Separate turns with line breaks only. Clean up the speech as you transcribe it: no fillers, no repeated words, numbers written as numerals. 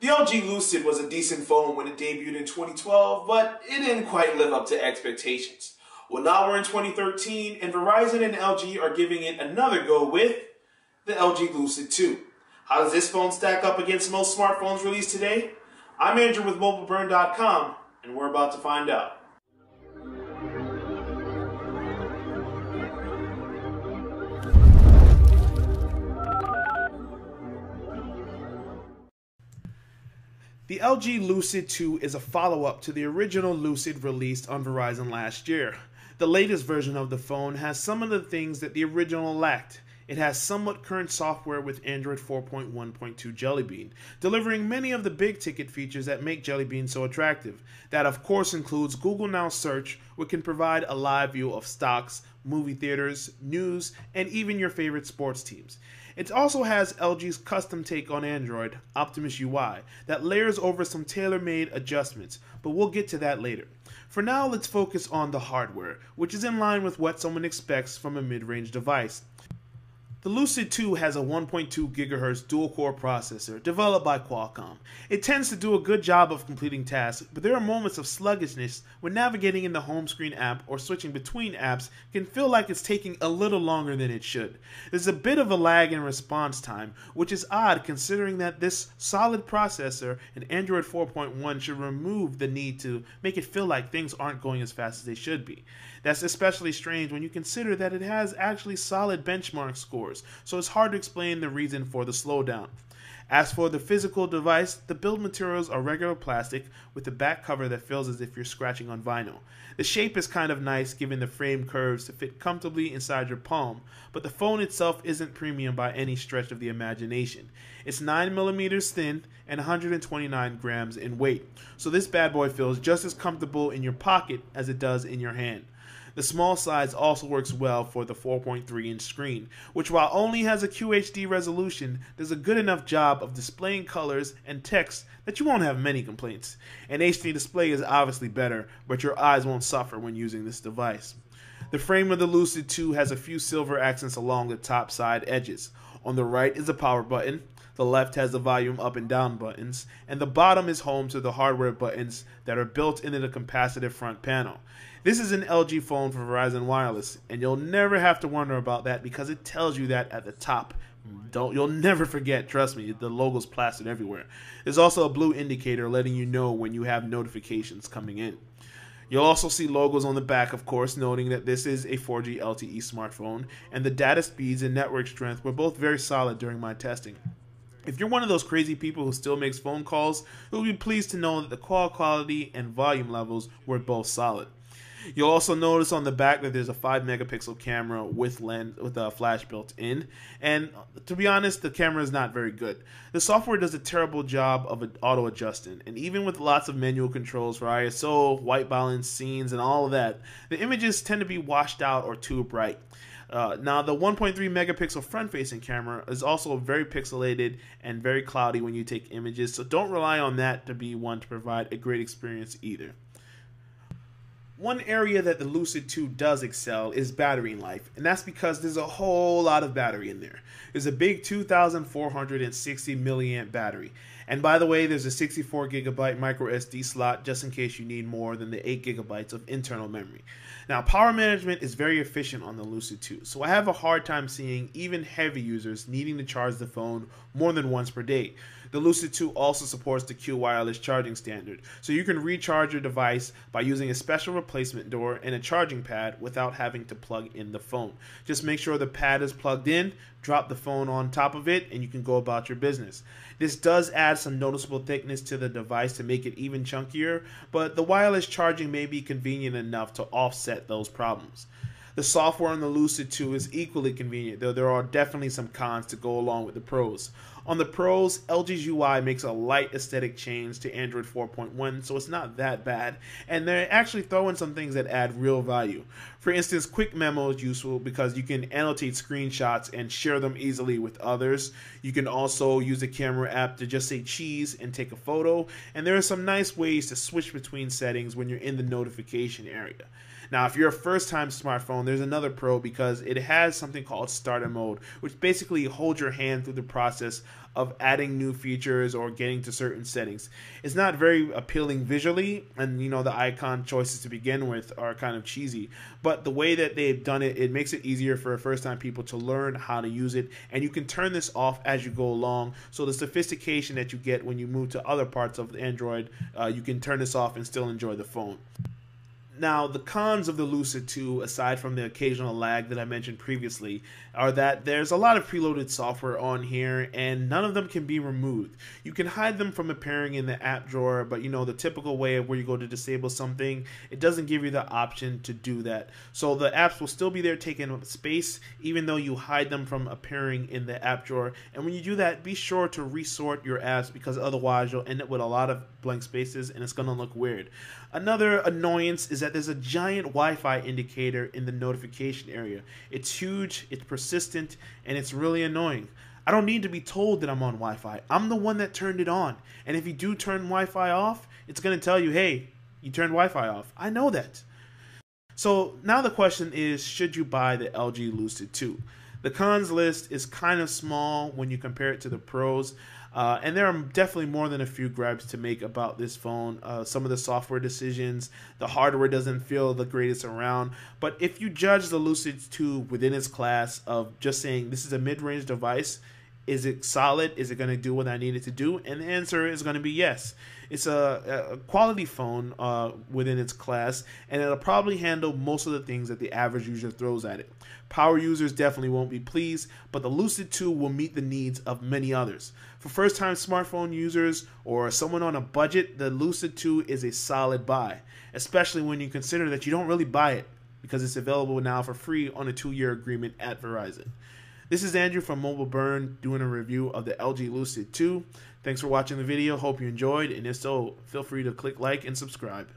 The LG Lucid was a decent phone when it debuted in 2012, but it didn't quite live up to expectations. Well, now we're in 2013, and Verizon and LG are giving it another go with the LG Lucid 2. How does this phone stack up against most smartphones released today? I'm Andrew with MobileBurn.com, and we're about to find out. The LG Lucid 2 is a follow-up to the original Lucid released on Verizon last year. The latest version of the phone has some of the things that the original lacked. It has somewhat current software with Android 4.1.2 Jelly Bean, delivering many of the big-ticket features that make Jelly Bean so attractive. That, of course, includes Google Now Search, which can provide a live view of stocks, movie theaters, news, and even your favorite sports teams. It also has LG's custom take on Android, Optimus UI, that layers over some tailor-made adjustments, but we'll get to that later. For now, let's focus on the hardware, which is in line with what someone expects from a mid-range device. The Lucid 2 has a 1.2 GHz dual-core processor developed by Qualcomm. It tends to do a good job of completing tasks, but there are moments of sluggishness when navigating in the home screen app or switching between apps can feel like it's taking a little longer than it should. There's a bit of a lag in response time, which is odd considering that this solid processor and Android 4.1 should remove the need to make it feel like things aren't going as fast as they should be. That's especially strange when you consider that it has actually solid benchmark scores, so it's hard to explain the reason for the slowdown. As for the physical device, the build materials are regular plastic with a back cover that feels as if you're scratching on vinyl. The shape is kind of nice given the frame curves to fit comfortably inside your palm, but the phone itself isn't premium by any stretch of the imagination. It's 9mm thin and 129 grams in weight, so this bad boy feels just as comfortable in your pocket as it does in your hand. The small size also works well for the 4.3-inch screen, which while only has a QHD resolution, does a good enough job of displaying colors and text that you won't have many complaints. An HD display is obviously better, but your eyes won't suffer when using this device. The frame of the Lucid 2 has a few silver accents along the top side edges. On the right is a power button, the left has the volume up and down buttons, and the bottom is home to the hardware buttons that are built into the capacitive front panel. This is an LG phone for Verizon Wireless, and you'll never have to wonder about that because it tells you that at the top. You'll never forget, trust me, the logo's plastered everywhere. There's also a blue indicator letting you know when you have notifications coming in. You'll also see logos on the back, of course, noting that this is a 4G LTE smartphone, and the data speeds and network strength were both very solid during my testing. If you're one of those crazy people who still makes phone calls, you'll be pleased to know that the call quality and volume levels were both solid. You'll also notice on the back that there's a 5-megapixel camera with a flash built in, and to be honest, the camera is not very good. The software does a terrible job of auto adjusting, and even with lots of manual controls for ISO, white balance, scenes, and all of that, the images tend to be washed out or too bright. Now, the 1.3 megapixel front-facing camera is also very pixelated and very cloudy when you take images, so don't rely on that to be one to provide a great experience either. One area that the Lucid 2 does excel is battery life, and that's because there's a whole lot of battery in there. There's a big 2,460 milliamp battery, and by the way, there's a 64 gigabyte micro SD slot just in case you need more than the 8 gigabytes of internal memory. Now, power management is very efficient on the Lucid 2, so I have a hard time seeing even heavy users needing to charge the phone more than once per day. The Lucid 2 also supports the Qi wireless charging standard, so you can recharge your device by using a special replacement door and a charging pad without having to plug in the phone. Just make sure the pad is plugged in, drop the phone on top of it, and you can go about your business. This does add some noticeable thickness to the device to make it even chunkier, but the wireless charging may be convenient enough to offset those problems. The software on the Lucid 2 is equally convenient, though there are definitely some cons to go along with the pros. On the pros, LG's UI makes a light aesthetic change to Android 4.1, so it's not that bad, and they're actually throwing some things that add real value. For instance, Quick Memo is useful because you can annotate screenshots and share them easily with others. You can also use the camera app to just say cheese and take a photo, and there are some nice ways to switch between settings when you're in the notification area. Now, if you're a first-time smartphone, there's another pro because it has something called starter mode, which basically holds your hand through the process of adding new features or getting to certain settings. It's not very appealing visually, and the icon choices to begin with are kind of cheesy, but the way that they've done it, it makes it easier for first-time people to learn how to use it, and you can turn this off as you go along. So the sophistication that you get when you move to other parts of Android, you can turn this off and still enjoy the phone. Now, the cons of the Lucid 2, aside from the occasional lag that I mentioned previously, are that there's a lot of preloaded software on here, and none of them can be removed. You can hide them from appearing in the app drawer, but the typical way of where you go to disable something, it doesn't give you the option to do that. So the apps will still be there taking up space, even though you hide them from appearing in the app drawer. And when you do that, be sure to resort your apps, because otherwise you'll end up with a lot of blank spaces, and it's going to look weird. Another annoyance is that there's a giant Wi-Fi indicator in the notification area. It's huge, it's persistent, and it's really annoying. I don't need to be told that I'm on Wi-Fi. I'm the one that turned it on. And if you do turn Wi-Fi off, it's going to tell you, hey, you turned Wi-Fi off. I know that. So now the question is, should you buy the LG Lucid 2? The cons list is kind of small when you compare it to the pros. And there are definitely more than a few gripes to make about this phone. Some of the software decisions, the hardware doesn't feel the greatest around. But if you judge the Lucid 2 within its class of just saying this is a mid-range device, is it solid? Is it going to do what I need it to do? And the answer is going to be yes. It's a quality phone within its class, and it'll probably handle most of the things that the average user throws at it. Power users definitely won't be pleased, but the Lucid 2 will meet the needs of many others. For first-time smartphone users or someone on a budget, the Lucid 2 is a solid buy, especially when you consider that you don't really buy it because it's available now for free on a 2-year agreement at Verizon. This is Andrew from Mobile Burn doing a review of the LG Lucid 2. Thanks for watching the video. Hope you enjoyed, and if so, feel free to click like and subscribe.